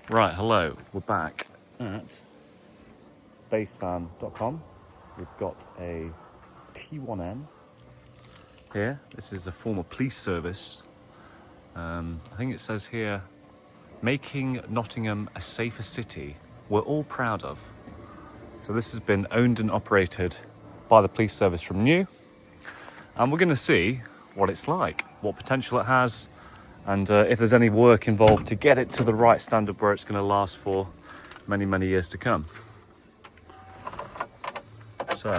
Right, hello, we're back at basevan.com. We've got a T1N here. This is a former police service. I think it says here, making Nottingham a safer city we're all proud of. So this has been owned and operated by the police service from new. And we're going to see what it's like, what potential it has, and if there's any work involved to get it to the right standard where it's going to last for many, many years to come. So,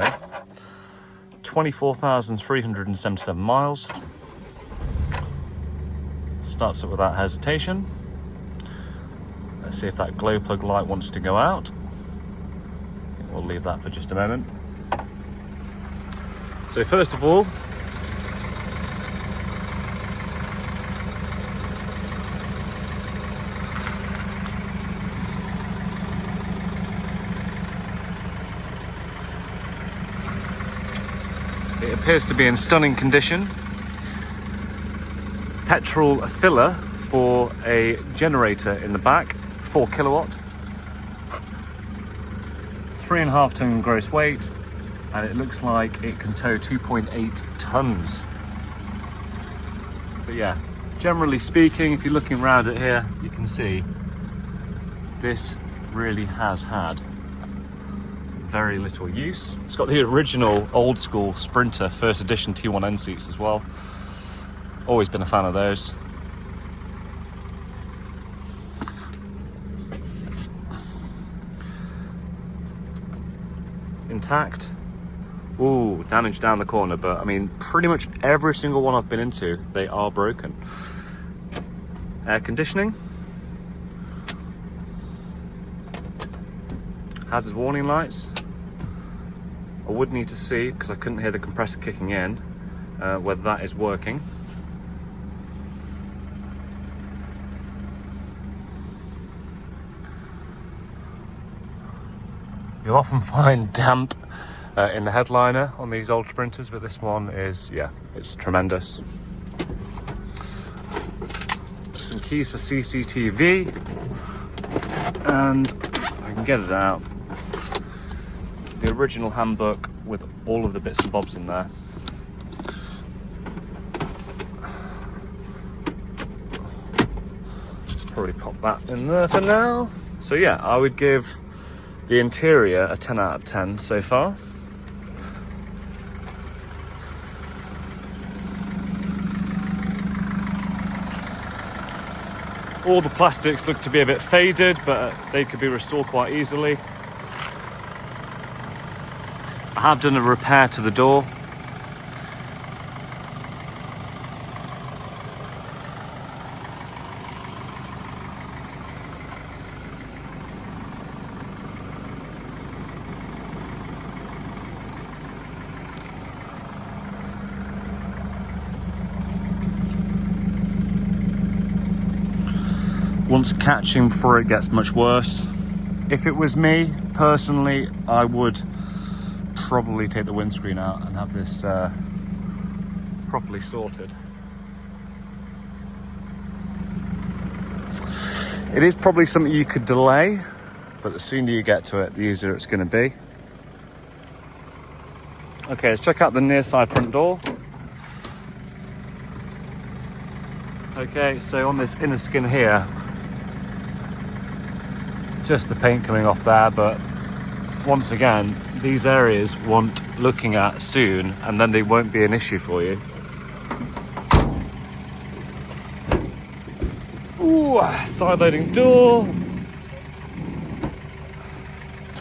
24,377 miles. Starts up without hesitation. Let's see if that glow plug light wants to go out. I think we'll leave that for just a moment. So first of all, it appears to be in stunning condition. Petrol filler for a generator in the back, 4 kilowatt, 3.5 ton gross weight, and it looks like it can tow 2.8 tons. But yeah, generally speaking, if you're looking around it here, you can see this really has had very little use. It's got the original old school Sprinter first edition T1N seats as well. Always been a fan of those. Intact. Ooh, damage down the corner, but I mean, pretty much every single one I've been into, they are broken. Air conditioning. Hazard warning lights. I would need to see, because I couldn't hear the compressor kicking in, whether that is working. You'll often find damp in the headliner on these old Sprinters, but this one is, yeah, it's tremendous. Some keys for CCTV, and I can get it out. The original handbook with all of the bits and bobs in there. Probably pop that in there for now. So yeah, I would give the interior a 10 out of 10 so far. All the plastics look to be a bit faded, but they could be restored quite easily. I have done a repair to the door. Wants catching before it gets much worse. If it was me, personally, I would probably take the windscreen out and have this properly sorted. It is probably something you could delay, but the sooner you get to it, the easier it's going to be. Okay, let's check out the near side front door. Okay, so on this inner skin here, just the paint coming off there, but once again, these areas want looking at soon, and then they won't be an issue for you. Ooh, side loading door.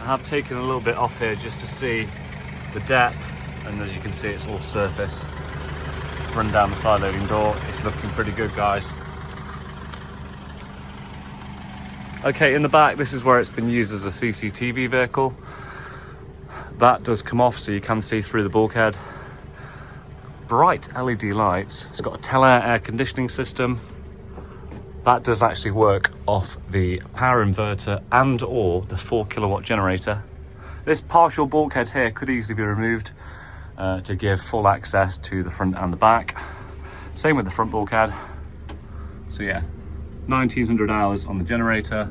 I have taken a little bit off here just to see the depth, and as you can see, it's all surface. Run down the side loading door, it's looking pretty good, guys. Okay, in the back, this is where it's been used as a CCTV vehicle. That does come off, so you can see through the bulkhead. Bright LED lights. It's got a Telair air conditioning system. That does actually work off the power inverter and or the 4 kilowatt generator. This partial bulkhead here could easily be removed to give full access to the front and the back. Same with the front bulkhead. So yeah, 1900 hours on the generator,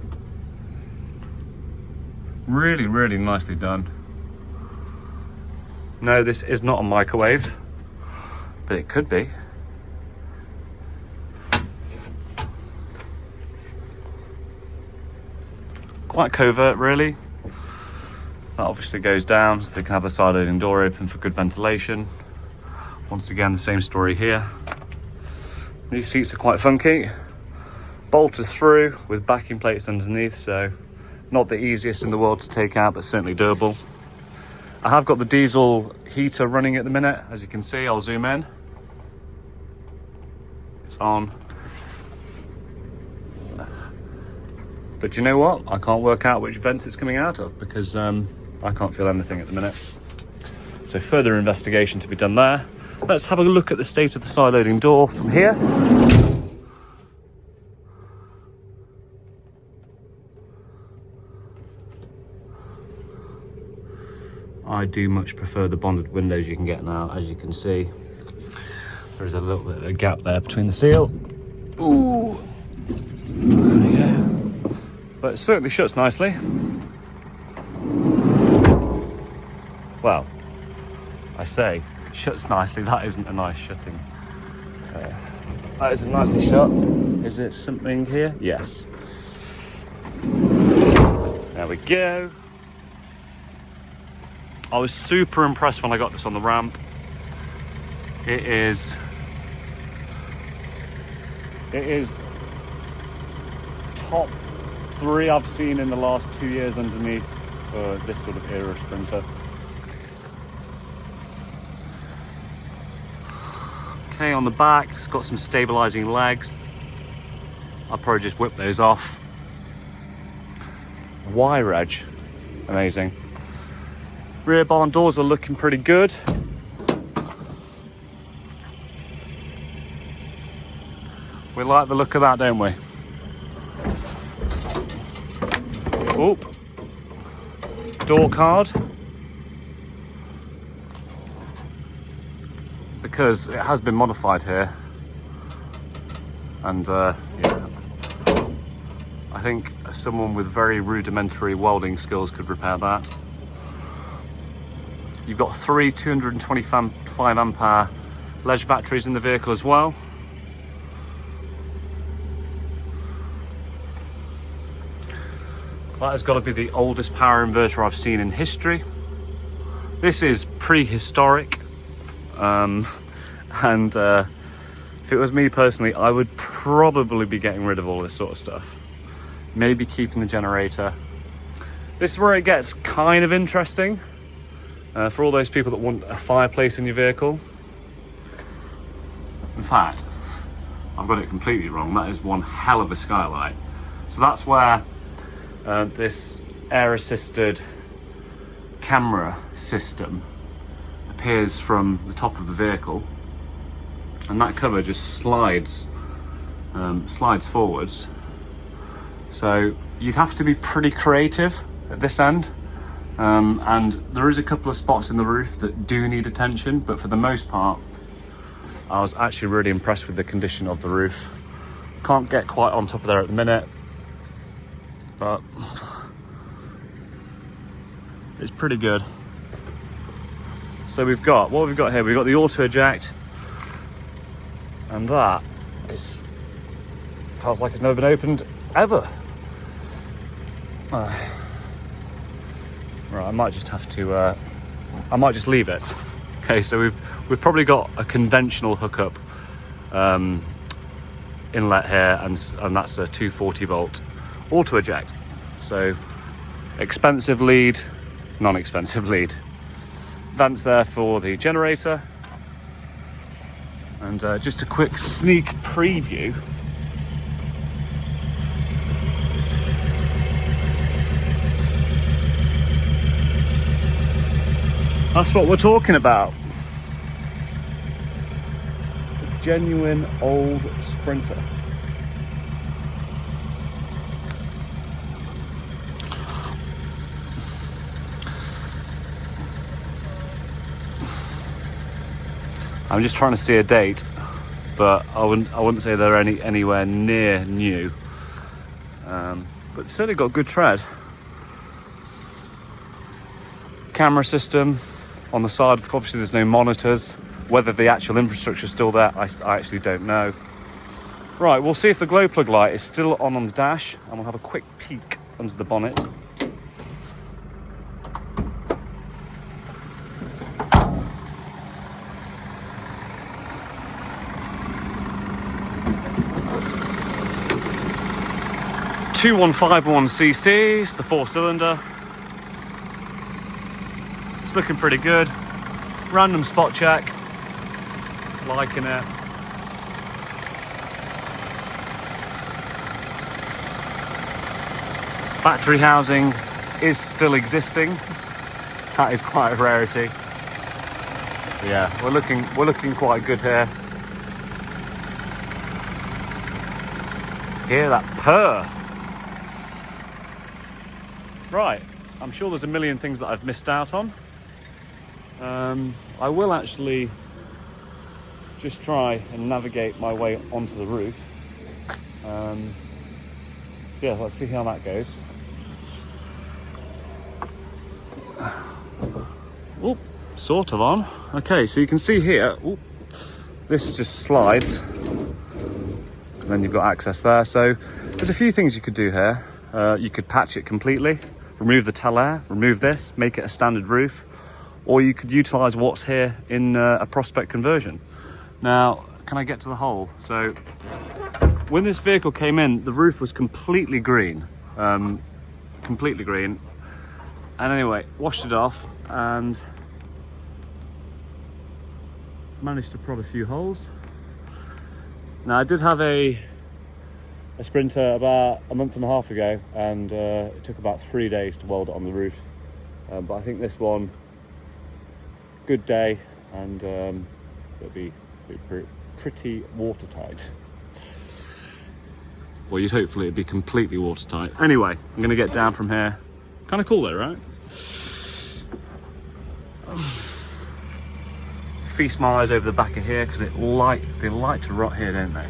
Really, really nicely done. No, this is not a microwave, but it could be. Quite covert, really. That obviously goes down so they can have the side loading door open for good ventilation. Once again, the same story here. These seats are quite funky. Bolted through with backing plates underneath, so not the easiest in the world to take out, but certainly doable. I have got the diesel heater running at the minute, as you can see. I'll zoom in. It's on. But you know what? I can't work out which vent it's coming out of because I can't feel anything at the minute. So further investigation to be done there. Let's have a look at the state of the side loading door from here. I do much prefer the bonded windows you can get now, as you can see. There's a little bit of a gap there between the seal. Ooh, there we go. But it certainly shuts nicely. Well, I say shuts nicely, that isn't a nice shutting. That is nicely shut. Is it something here? Yes. There we go. I was super impressed when I got this on the ramp. It is top 3 I've seen in the last 2 years underneath for this sort of era Sprinter. Okay, on the back, it's got some stabilizing legs. I'll probably just whip those off. Wire edge, amazing. Rear barn doors are looking pretty good. We like the look of that, don't we? Oh, door card. Because it has been modified here. And yeah, I think someone with very rudimentary welding skills could repair that. You've got 3 225 ampere ledge batteries in the vehicle as well. That has got to be the oldest power inverter I've seen in history. This is prehistoric. If it was me personally, I would probably be getting rid of all this sort of stuff. Maybe keeping the generator. This is where it gets kind of interesting. For all those people that want a fireplace in your vehicle. In fact, I've got it completely wrong. That is one hell of a skylight. So that's where this air-assisted camera system appears from the top of the vehicle, and that cover just slides forwards. So you'd have to be pretty creative at this end. And there is a couple of spots in the roof that do need attention, but for the most part, I was actually really impressed with the condition of the roof. Can't get quite on top of there at the minute, but it's pretty good. So what we've got here, we've got the auto eject, and that feels like it's never been opened ever. Right, I might just have to, I might just leave it. Okay, so we've probably got a conventional hookup inlet here, and that's a 240 volt auto eject. So expensive lead, non-expensive lead. Vents there for the generator, and just a quick sneak preview. That's what we're talking about. A genuine old Sprinter. I'm just trying to see a date, but I wouldn't say they're anywhere near new. But it's certainly got good tread. camera system on the side. Obviously there's no monitors. Whether the actual infrastructure is still there, I actually don't know. Right, we'll see if the glow plug light is still on the dash, and we'll have a quick peek under the bonnet. Two 151cc's, the 4-cylinder. It's looking pretty good. Random spot check. Liking it. Battery housing is still existing. That is quite a rarity. Yeah, we're looking quite good here. Hear that purr? Right, I'm sure there's a million things that I've missed out on. I will actually just try and navigate my way onto the roof. Yeah, let's see how that goes. Oh, sort of on. Okay, so you can see here, this just slides, and then you've got access there. So there's a few things you could do here. You could patch it completely, remove the tel air, remove this, make it a standard roof, or you could utilize what's here in a prospect conversion. Now, can I get to the hole? So when this vehicle came in, the roof was completely green, completely green. And anyway, washed it off and managed to prod a few holes. Now I did have a Sprinter about a month and a half ago, and it took about 3 days to weld it on the roof. But I think this one, good day, and it'll be pretty watertight. Well, you'd hopefully it'd be completely watertight. Anyway, I'm gonna get down from here. Kind of cool though, right? Feast my eyes over the back of here, because they like to rot here, don't they?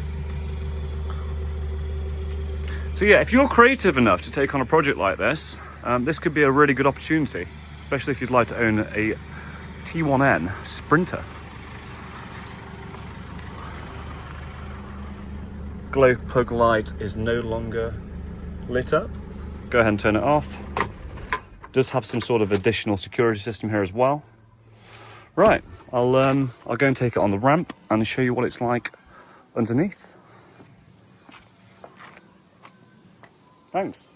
So yeah, if you're creative enough to take on a project like this, this could be a really good opportunity, especially if you'd like to own a T1N Sprinter. Glow plug light is no longer lit up. Go ahead and turn it off. Does have some sort of additional security system here as well. Right, I'll go and take it on the ramp and show you what it's like underneath. Thanks.